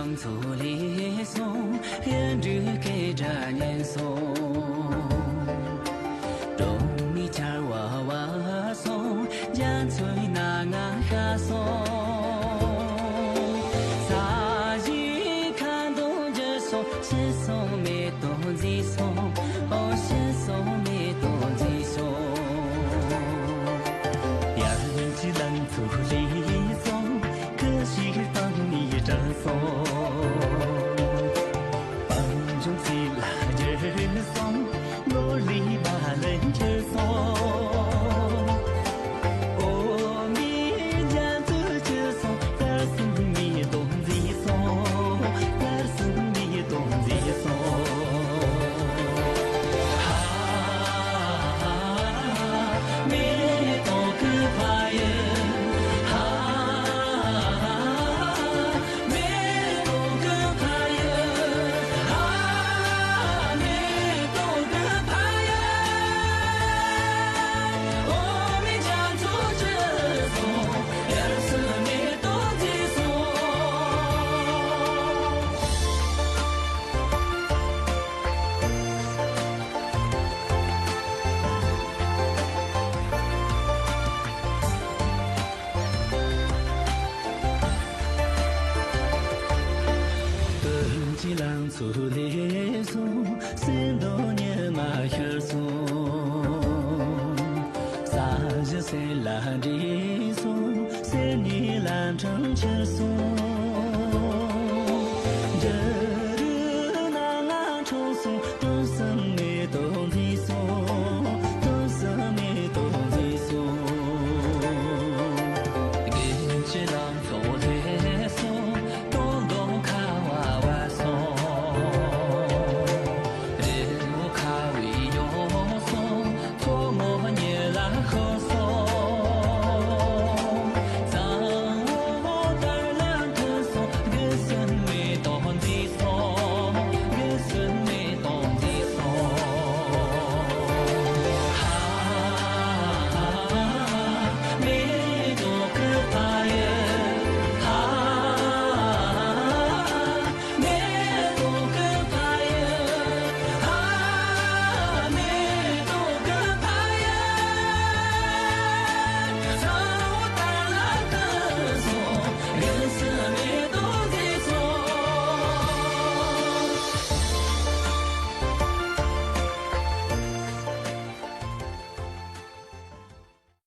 光走里送，人只给着年送。东米家娃娃送，家村那俺哈送。啥日看东着送，先送没东西送，哦先送没东西送。呀，人只能走里送，可惜放你这送。帮中起来这送，我里把人这送。chỉ lang su le su sen do nye ma her su sa je se la di su se ni lan chang che su